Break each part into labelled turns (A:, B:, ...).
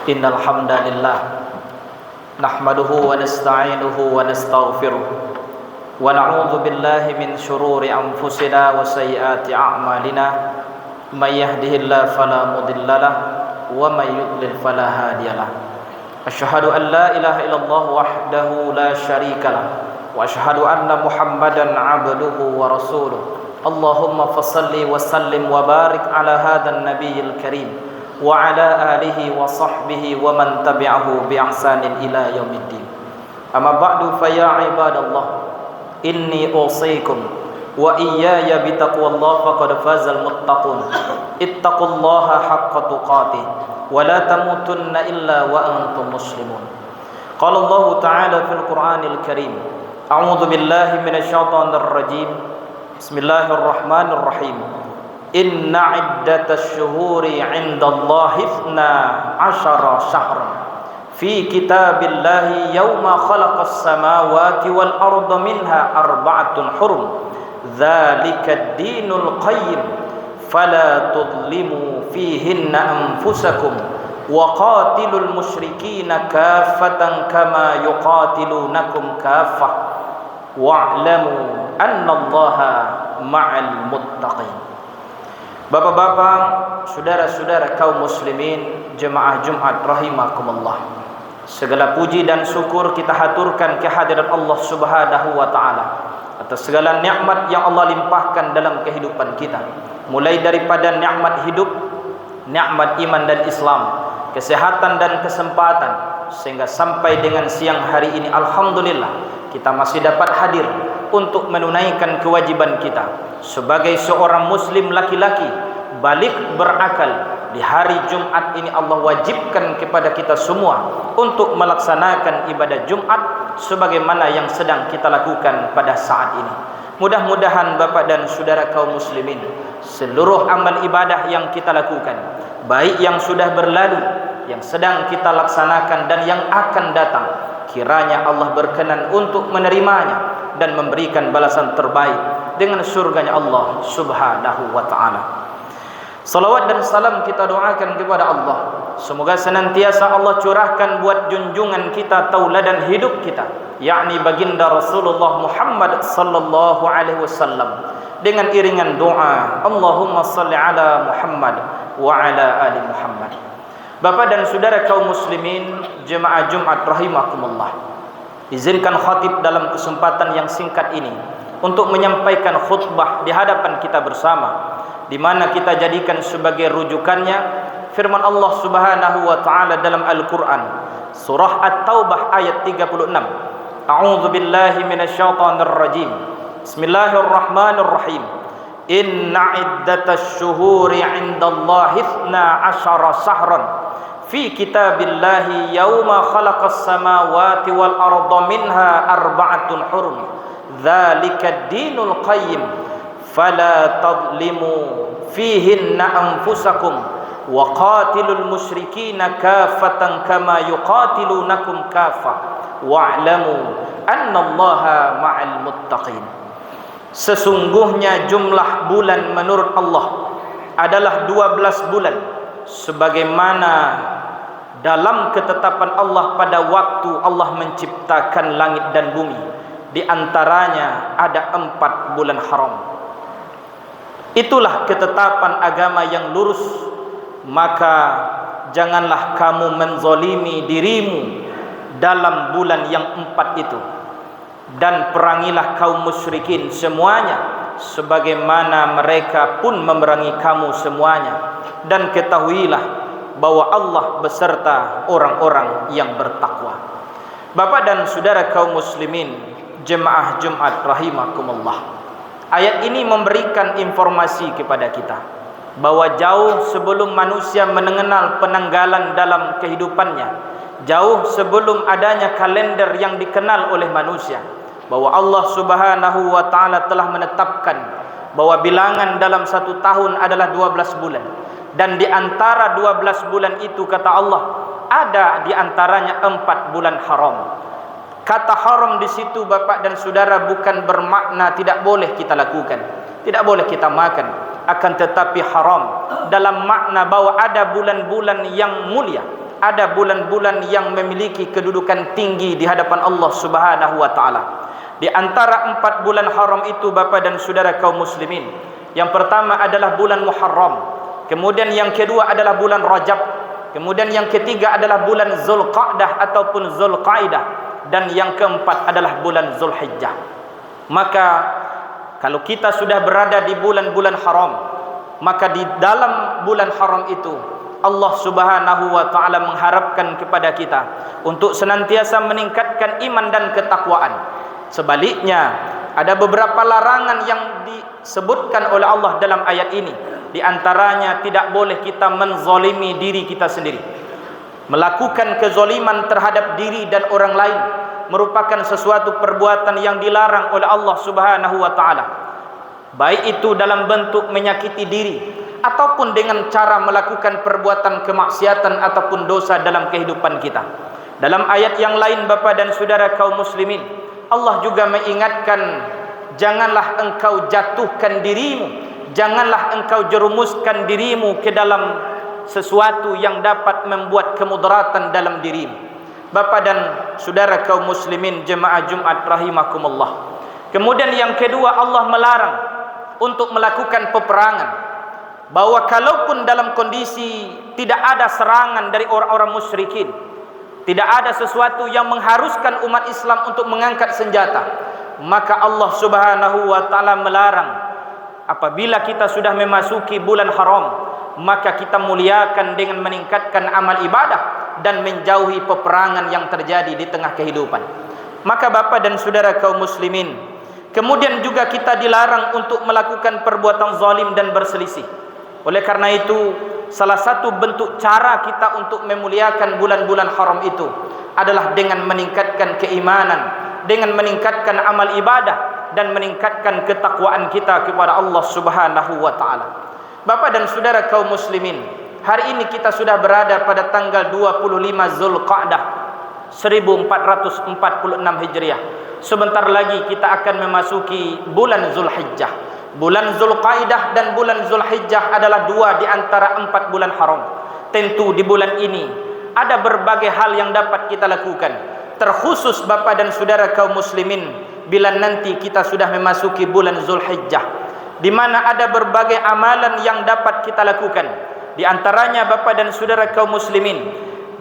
A: Innal hamdalillah nahmaduhu wa nasta'inuhu wa nastaghfiruh wa na'udzu billahi min shururi anfusina wa sayyiati a'malina may yahdihillahu fala mudhillalah wa may yudlil fala hadiyalah. Asyhadu an la ilaha illallah wahdahu la syarikalah wa asyhadu anna Muhammadan 'abduhu wa rasuluh. Allahumma fassalli wa sallim wa barik ala hadzal nabiyil karim wa ala alihi wa sahbihi wa man tabi'ahu bi ihsanin ila yaumiddin. Amma ba'du fa ya ibadallah, inni usikum wa iyaya bi taqwallah faqad fazal muttaqun. Ittaqullaha haqqa tuqatih wa la tamutunna illa wa antum muslimun. Qala Allah ta'ala fil Qur'anil Karim, a'udzu billahi minasy syaithanir rajim. Bismillahirrahmanirrahim. Inna iddatash syuhuri 'indallahi 12 syahran fi kitabillahi yawma khalaqas samawati wal arda minha arba'atun hurum. Dzalikad dinul qayyim fala tudlimu fihinna anfusakum wa qatilul musyrikina kaffatan kama yuqatilunakum kaffah wa'lamu annallaha ma'al muttaqin. Bapak-bapak, saudara-saudara kaum muslimin, jemaah Jumat rahimakumullah. Segala puji dan syukur kita haturkan kehadirat Allah Subhanahu wa taala atas segala nikmat yang Allah limpahkan dalam kehidupan kita. Mulai daripada nikmat hidup, nikmat iman dan Islam, kesehatan dan kesempatan, sehingga sampai dengan siang hari ini alhamdulillah kita masih dapat hadir untuk menunaikan kewajiban kita sebagai seorang muslim laki-laki balik berakal. Di hari Jumat ini Allah wajibkan kepada kita semua untuk melaksanakan ibadah Jumat sebagaimana yang sedang kita lakukan pada saat ini. Mudah-mudahan Bapak dan saudara kaum muslimin, seluruh amal ibadah yang kita lakukan, baik yang sudah berlalu, yang sedang kita laksanakan dan yang akan datang, kiranya Allah berkenan untuk menerimanya dan memberikan balasan terbaik dengan surganya Allah Subhanahu wa ta'ala. Salawat dan salam kita doakan kepada Allah, semoga senantiasa Allah curahkan buat junjungan kita, tauladan hidup kita, yakni baginda Rasulullah Muhammad sallallahu alaihi wasallam, dengan iringan doa Allahumma salli ala Muhammad wa ala ali Muhammad. Bapak dan saudara kaum muslimin, jemaah Jumat rahimakumullah, izinkan khatib dalam kesempatan yang singkat ini untuk menyampaikan khutbah di hadapan kita bersama, di mana kita jadikan sebagai rujukannya firman Allah Subhanahu wa taala dalam Al-Qur'an, surah At-Taubah ayat 36. A'udzu billahi minasyaitonir rajim. Bismillahirrahmanirrahim. Inna iddatash syuhuri 'indallahi 12 syahran fi kitabillahi yawma khalaqas samawati wal arda minha arba'atun hurum. Dzalikad dinul qayyim fala tadlimu fihinna anfusakum wa qatilul musyrikina kaffatan kama yuqatilunakum kaffah wa'lamu annallaha ma'al muttaqin. Sesungguhnya jumlah bulan menurut Allah adalah 12 bulan, sebagaimana dalam ketetapan Allah pada waktu Allah menciptakan langit dan bumi, di antaranya ada 4 bulan haram. Itulah ketetapan agama yang lurus, maka janganlah kamu menzalimi dirimu dalam bulan yang 4 itu, dan perangilah kaum musyrikin semuanya sebagaimana mereka pun memerangi kamu semuanya, dan ketahuilah bahwa Allah beserta orang-orang yang bertakwa. Bapak dan saudara kaum muslimin, jemaah Jumat rahimakumullah, ayat ini memberikan informasi kepada kita bahwa jauh sebelum manusia mengenal penanggalan dalam kehidupannya, jauh sebelum adanya kalender yang dikenal oleh manusia, bahwa Allah Subhanahu wa ta'ala telah menetapkan bahwa bilangan dalam satu tahun adalah 12 bulan. Dan di antara 12 bulan itu, kata Allah, ada di antaranya 4 bulan haram. Kata haram di situ Bapak dan Saudara bukan bermakna tidak boleh kita lakukan, tidak boleh kita makan, akan tetapi haram dalam makna bahwa ada bulan-bulan yang mulia, ada bulan-bulan yang memiliki kedudukan tinggi di hadapan Allah Subhanahu wa taala. Di antara 4 bulan haram itu, Bapak dan Saudara kaum muslimin, yang pertama adalah bulan Muharram, kemudian yang kedua adalah bulan Rajab, kemudian yang ketiga adalah bulan Zulqa'dah ataupun Zulqaidah, dan yang keempat adalah bulan Zulhijjah. Maka kalau kita sudah berada di bulan-bulan haram, maka di dalam bulan haram itu Allah Subhanahu wa taala mengharapkan kepada kita untuk senantiasa meningkatkan iman dan ketakwaan. Sebaliknya, ada beberapa larangan yang disebutkan oleh Allah dalam ayat ini. Di antaranya, tidak boleh kita menzalimi diri kita sendiri. Melakukan kezaliman terhadap diri dan orang lain merupakan sesuatu perbuatan yang dilarang oleh Allah Subhanahu wa taala. Baik itu dalam bentuk menyakiti diri ataupun dengan cara melakukan perbuatan kemaksiatan ataupun dosa dalam kehidupan kita. Dalam ayat yang lain, Bapak dan Saudara kaum muslimin, Allah juga mengingatkan, janganlah engkau jatuhkan dirimu, janganlah engkau jerumuskan dirimu ke dalam sesuatu yang dapat membuat kemudaratan dalam dirimu. Bapak dan Saudara kaum muslimin jemaah Jumat rahimakumullah. Kemudian yang kedua, Allah melarang untuk melakukan peperangan, bahwa kalaupun dalam kondisi tidak ada serangan dari orang-orang musyrikin, tidak ada sesuatu yang mengharuskan umat Islam untuk mengangkat senjata, maka Allah Subhanahu wa taala melarang apabila kita sudah memasuki bulan haram, maka kita muliakan dengan meningkatkan amal ibadah dan menjauhi peperangan yang terjadi di tengah kehidupan. Maka Bapak dan Saudara kaum muslimin, kemudian juga kita dilarang untuk melakukan perbuatan zalim dan berselisih. Oleh karena itu, salah satu bentuk cara kita untuk memuliakan bulan-bulan haram itu adalah dengan meningkatkan keimanan, dengan meningkatkan amal ibadah, dan meningkatkan ketakwaan kita kepada Allah Subhanahu wa taala. Bapak dan Saudara kaum muslimin, hari ini kita sudah berada pada tanggal 25 Zulqa'dah 1446 Hijriah. Sebentar lagi kita akan memasuki bulan Zulhijjah. Bulan Zulqaidah dan bulan Zulhijjah adalah 2 di antara 4 bulan haram. Tentu di bulan ini ada berbagai hal yang dapat kita lakukan. Terkhusus Bapak dan Saudara kaum muslimin, bila nanti kita sudah memasuki bulan Zulhijjah, di mana ada berbagai amalan yang dapat kita lakukan. Di antaranya Bapak dan Saudara kaum muslimin,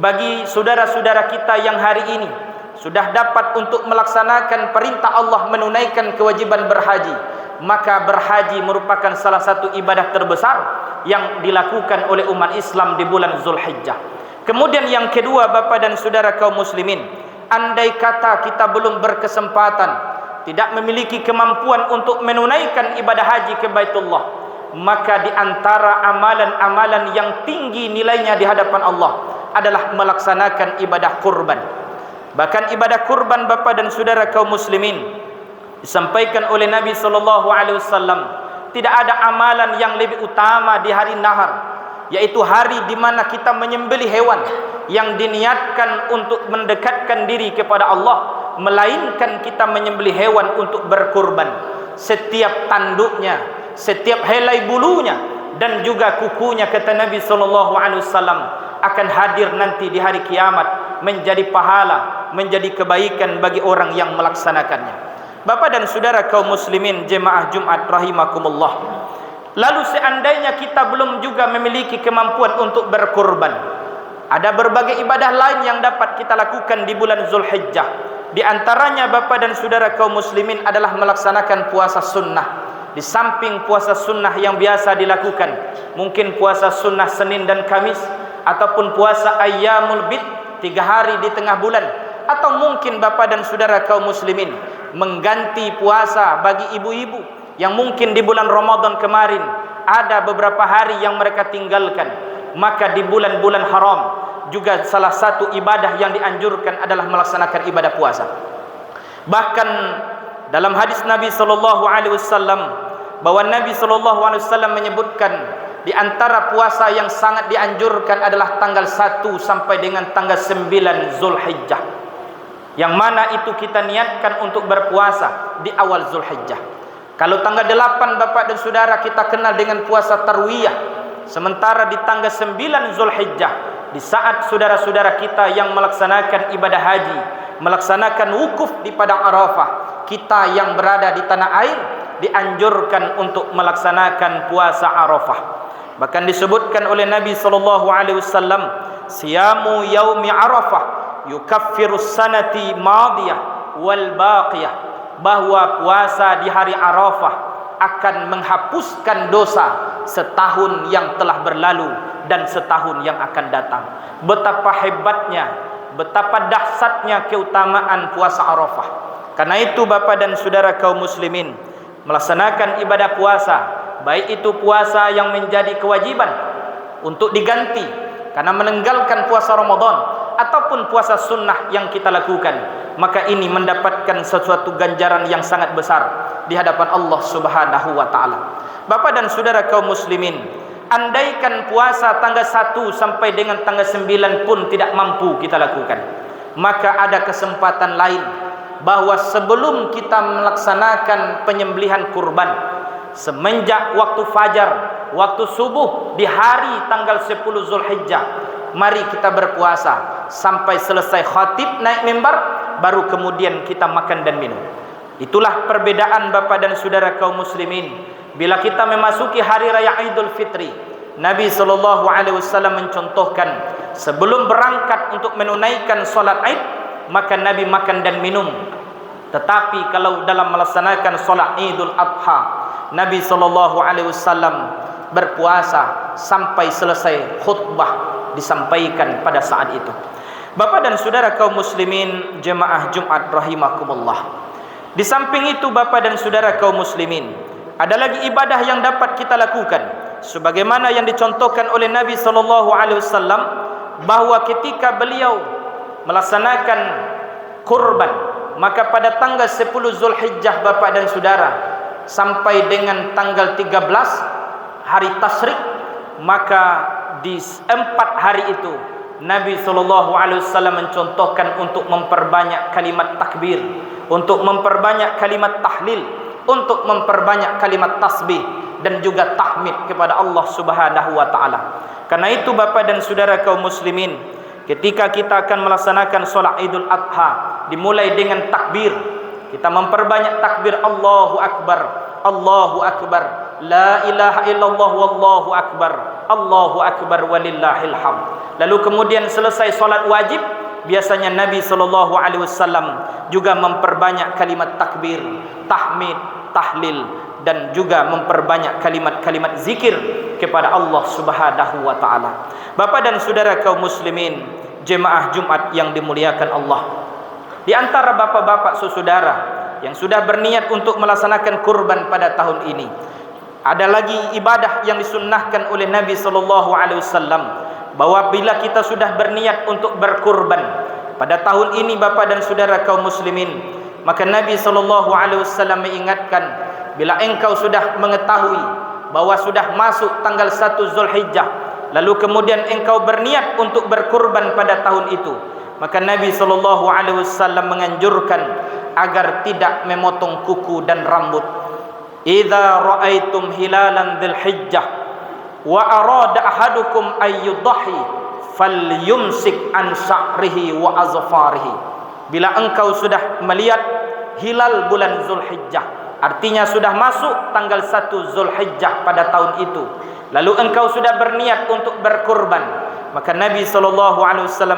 A: bagi saudara-saudara kita yang hari ini sudah dapat untuk melaksanakan perintah Allah menunaikan kewajiban berhaji, maka berhaji merupakan salah satu ibadah terbesar yang dilakukan oleh umat Islam di bulan Zulhijjah. Kemudian yang kedua, Bapak dan Saudara kaum muslimin, andai kata kita belum berkesempatan, tidak memiliki kemampuan untuk menunaikan ibadah haji ke Baitullah, maka di antara amalan-amalan yang tinggi nilainya di hadapan Allah adalah melaksanakan ibadah kurban. Bahkan ibadah kurban, Bapak dan Saudara kaum muslimin, disampaikan oleh Nabi SAW, tidak ada amalan yang lebih utama di hari nahar, yaitu hari di mana kita menyembelih hewan yang diniatkan untuk mendekatkan diri kepada Allah, melainkan kita menyembelih hewan untuk berkurban. Setiap tanduknya, setiap helai bulunya, dan juga kukunya, kata Nabi SAW, akan hadir nanti di hari kiamat menjadi pahala, menjadi kebaikan bagi orang yang melaksanakannya. Bapak dan Saudara kaum muslimin jemaah Jumat rahimakumullah, lalu seandainya kita belum juga memiliki kemampuan untuk berkurban, ada berbagai ibadah lain yang dapat kita lakukan di bulan Zulhijjah. Di antaranya Bapak dan Saudara kaum muslimin adalah melaksanakan puasa sunnah. Di samping puasa sunnah yang biasa dilakukan, mungkin puasa sunnah Senin dan Kamis, ataupun puasa Ayyamul Bid 3 hari di tengah bulan, atau mungkin Bapak dan Saudara kaum muslimin mengganti puasa bagi ibu-ibu yang mungkin di bulan Ramadan kemarin ada beberapa hari yang mereka tinggalkan. Maka di bulan-bulan haram juga salah satu ibadah yang dianjurkan adalah melaksanakan ibadah puasa. Bahkan dalam hadis Nabi SAW, bahwa Nabi SAW menyebutkan di antara puasa yang sangat dianjurkan adalah tanggal 1 sampai dengan tanggal 9 Zulhijjah, yang mana itu kita niatkan untuk berpuasa di awal Zulhijjah. Kalau tanggal 8 Bapak dan Saudara kita kenal dengan puasa tarwiyah, sementara di tanggal 9 Zulhijjah di saat saudara-saudara kita yang melaksanakan ibadah haji, melaksanakan wukuf di padang Arafah, kita yang berada di tanah air dianjurkan untuk melaksanakan puasa Arafah. Bahkan disebutkan oleh Nabi sallallahu alaihi wasallam, siyamu yaumi Arafah yukaffiru sanati madiyah wal baqiyah, bahwa puasa di hari Arafah akan menghapuskan dosa setahun yang telah berlalu dan setahun yang akan datang. Betapa hebatnya, betapa dahsyatnya keutamaan puasa Arafah. Karena itu Bapak dan Saudara kaum muslimin, melaksanakan ibadah puasa, baik itu puasa yang menjadi kewajiban untuk diganti karena meninggalkan puasa Ramadan, ataupun puasa sunnah yang kita lakukan, maka ini mendapatkan sesuatu ganjaran yang sangat besar di hadapan Allah Subhanahu wa taala. Bapak dan Saudara kaum muslimin, andaikan puasa tanggal 1 sampai dengan tanggal 9 pun tidak mampu kita lakukan, maka ada kesempatan lain, bahwa sebelum kita melaksanakan penyembelihan kurban, semenjak waktu fajar, waktu subuh di hari tanggal 10 Zulhijjah, mari kita berpuasa sampai selesai khatib naik mimbar, baru kemudian kita makan dan minum. Itulah perbedaan Bapak dan Saudara kaum muslimin. Bila kita memasuki hari raya Idul Fitri, Nabi sallallahu alaihi wasallam mencontohkan, sebelum berangkat untuk menunaikan salat Id, maka Nabi makan dan minum. Tetapi kalau dalam melaksanakan salat Idul Adha, Nabi sallallahu alaihi wasallam berpuasa sampai selesai khutbah disampaikan pada saat itu. Bapak dan Saudara kaum muslimin jemaah Jumat rahimakumullah. Di samping itu Bapak dan Saudara kaum muslimin, ada lagi ibadah yang dapat kita lakukan sebagaimana yang dicontohkan oleh Nabi sallallahu alaihi wasallam, bahwa ketika beliau melaksanakan kurban, maka pada tanggal 10 Zulhijjah Bapak dan Saudara sampai dengan tanggal 13 hari tasyrik, maka di 4 hari itu Nabi SAW mencontohkan untuk memperbanyak kalimat takbir, untuk memperbanyak kalimat tahlil, untuk memperbanyak kalimat tasbih dan juga tahmid kepada Allah Subhanahu wa taala. Karena itu Bapak dan Saudara kaum muslimin, ketika kita akan melaksanakan salat Idul Adha, dimulai dengan takbir. Kita memperbanyak takbir, Allahu Akbar, Allahu Akbar, la ilaha illallah wallahu akbar, Allahu akbar walillahil hamd. Lalu kemudian selesai salat wajib, biasanya Nabi sallallahu alaihi wasallam juga memperbanyak kalimat takbir, tahmid, tahlil dan juga memperbanyak kalimat-kalimat zikir kepada Allah Subhanahu wa taala. Bapak dan Saudara kaum muslimin jemaah Jumat yang dimuliakan Allah, di antara bapak-bapak saudara yang sudah berniat untuk melaksanakan kurban pada tahun ini, ada lagi ibadah yang disunnahkan oleh Nabi sallallahu alaihi wasallam, bahwa bila kita sudah berniat untuk berkurban pada tahun ini Bapak dan Saudara kaum muslimin, maka Nabi sallallahu alaihi wasallam mengingatkan, bila engkau sudah mengetahui bahwa sudah masuk tanggal 1 Zulhijjah, lalu kemudian engkau berniat untuk berkurban pada tahun itu, maka Nabi sallallahu alaihi wasallam menganjurkan agar tidak memotong kuku dan rambut. Idza ra'aitum hilalan dzulhijjah wa arada ahadukum ayyudhi falyumsik an sya'rihi wa azfarihi. Bila engkau sudah melihat hilal bulan Zulhijjah, artinya sudah masuk tanggal 1 Zulhijjah pada tahun itu, lalu engkau sudah berniat untuk berkurban, maka Nabi SAW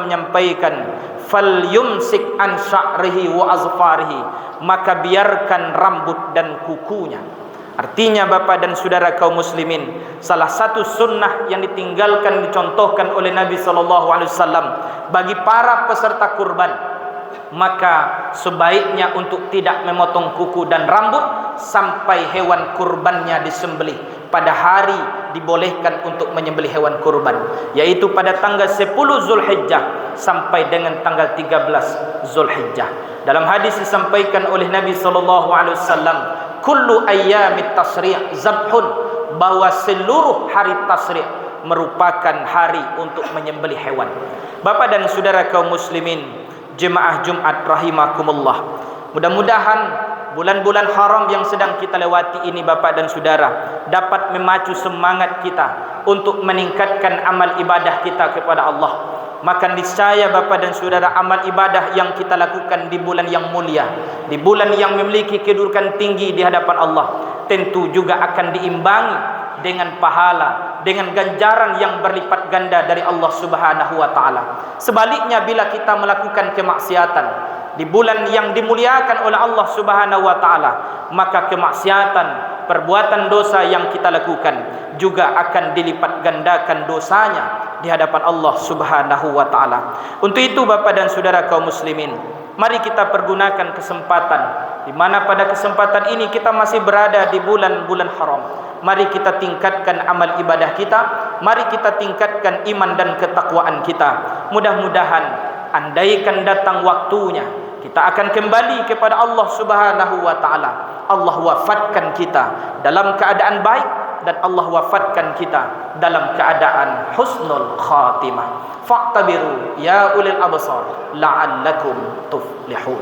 A: menyampaikan, falyumsik an sya'rihi wa azfarihi, maka biarkan rambut dan kukunya. Artinya Bapak dan Saudara kaum muslimin, salah satu sunnah yang ditinggalkan, dicontohkan oleh Nabi SAW bagi para peserta kurban, maka sebaiknya untuk tidak memotong kuku dan rambut sampai hewan kurbannya disembelih. Pada hari dibolehkan untuk menyembelih hewan kurban, yaitu pada tanggal 10 Zulhijjah sampai dengan tanggal 13 Zulhijjah. Dalam hadis disampaikan oleh Nabi SAW, kullu ayyamit tasri' zabhun, bahwa seluruh hari tasri' merupakan hari untuk menyembelih hewan. Bapak dan Saudara kaum muslimin jemaah Jumat rahimakumullah, mudah-mudahan bulan-bulan haram yang sedang kita lewati ini Bapak dan Saudara dapat memacu semangat kita untuk meningkatkan amal ibadah kita kepada Allah. Maka niscaya Bapak dan Saudara, amal ibadah yang kita lakukan di bulan yang mulia, di bulan yang memiliki kedudukan tinggi di hadapan Allah, tentu juga akan diimbangi dengan pahala, dengan ganjaran yang berlipat ganda dari Allah Subhanahu wa taala. Sebaliknya, bila kita melakukan kemaksiatan di bulan yang dimuliakan oleh Allah Subhanahu wa taala, maka kemaksiatan, perbuatan dosa yang kita lakukan juga akan dilipat gandakan dosanya di hadapan Allah Subhanahu wa taala. Untuk itu Bapak dan Saudara kaum muslimin, mari kita pergunakan kesempatan di mana pada kesempatan ini kita masih berada di bulan-bulan haram. Mari kita tingkatkan amal ibadah kita, mari kita tingkatkan iman dan ketakwaan kita. Mudah-mudahan andaikan datang waktunya, kita akan kembali kepada Allah Subhanahu wa taala. Allah wafatkan kita dalam keadaan baik, dan Allah wafatkan kita dalam keadaan husnul khatimah. Fa'tabiru ya ulil absar la'allakum tuflihun.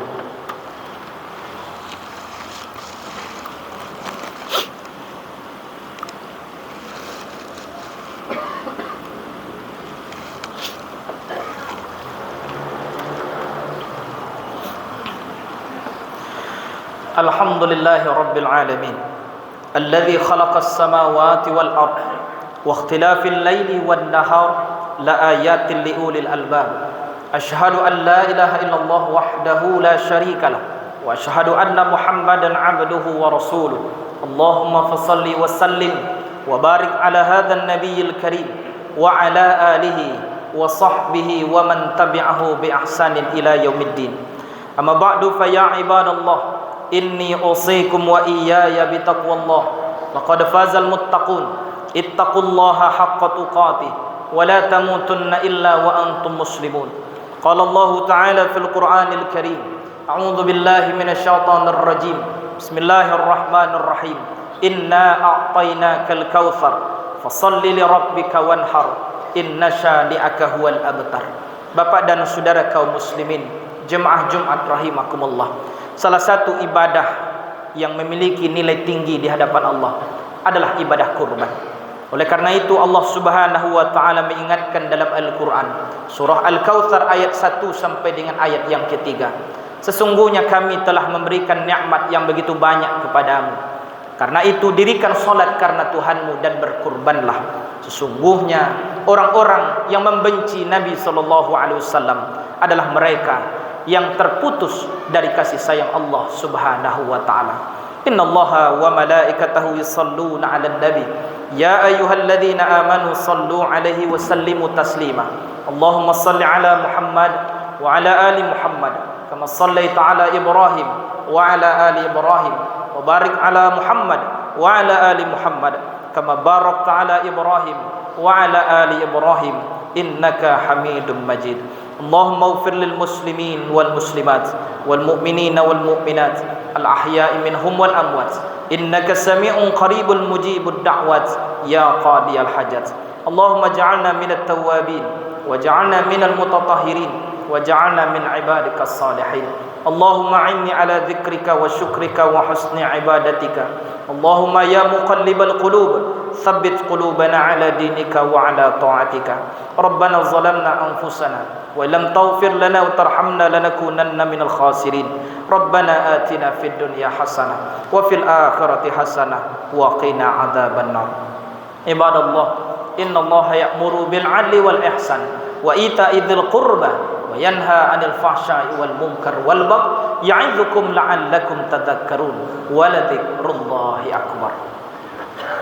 A: Alhamdulillahi rabbil alamin, الذي خلق السماوات والأرض واختلاف الليل والنهار لآيات لأولي الألباب. أشهد أن لا إله إلا الله وحده لا شريك له وأشهد أن محمدا عبده ورسوله. اللهم فصل وسلم وبارك على هذا النبي الكريم وعلى آله وصحبه ومن تبعه بإحسان إلى يوم الدين. أما بعد فيا عباد الله، إني أوصيكم وإياي بتقوى الله. لقد فاز المتقون. اتقوا الله حق تقاته ولا تموتن إلا وأنتم مسلمون. قال الله تعالى في القرآن الكريم: أعوذ بالله من الشيطان الرجيم. بسم الله الرحمن الرحيم. إنا أعطيناك الكوثر فصل لربك وانحر إن شانئك هو الأبتر. Bapak dan Saudara kaum muslimin, jemaah Jumat rahimakumullah, salah satu ibadah yang memiliki nilai tinggi di hadapan Allah adalah ibadah kurban. Oleh karena itu Allah Subhanahu wa taala mengingatkan dalam Al-Qur'an surah Al-Kautsar ayat 1 sampai dengan ayat yang ketiga, sesungguhnya kami telah memberikan nikmat yang begitu banyak kepadamu. Karena itu dirikan salat karena Tuhanmu dan berkurbanlah. Sesungguhnya orang-orang yang membenci Nabi sallallahu alaihi wasallam adalah mereka yang terputus dari kasih sayang Allah Subhanahu wa taala. Innallaha wa malaikatahu yusalluna 'alan nabi ya ayyuhalladzina amanu sallu 'alaihi wa sallimu taslima. Allahumma shalli 'ala Muhammad wa 'ala ali Muhammad kama shallaita 'ala Ibrahim wa 'ala ali Ibrahim wa barik 'ala Muhammad wa 'ala ali Muhammad kama barakta 'ala Ibrahim wa 'ala ali Ibrahim innaka Hamidum Majid. اللهم اغفر للمسلمين والمسلمات والمؤمنين والمؤمنات الأحياء منهم والأموات إنك سميع قريب مجيب الدعوات يا قاضي الحاجات. اللهم اجعلنا من التوابين واجعلنا من المتطهرين واجعلنا من عبادك الصالحين. اللهم أعني على ذكرك وشكرك وحسن عبادتك. اللهم يا مقلب القلوب ثبت قلوبنا على دينك وعلى طاعتك. ربنا ظلمنا أنفسنا وَلَمْ تَغْفِرْ لَنَا وَتَرْحَمْنَا لَنَكُونَنَّ مِنَ الْخَاسِرِينَ. رَبَّنَا آتِنَا فِي الدُّنْيَا حَسَنَةً وَفِي الْآخِرَةِ حَسَنَةً وَقِنَا عَذَابَ النَّارِ. عباد الله، إن الله يأمر بالعدل والإحسان وإيتاء ذي القربى وينهى عن الفحشاء والمنكر والبغي يعظكم لعلكم تذكرون ولذكر الله أكبر.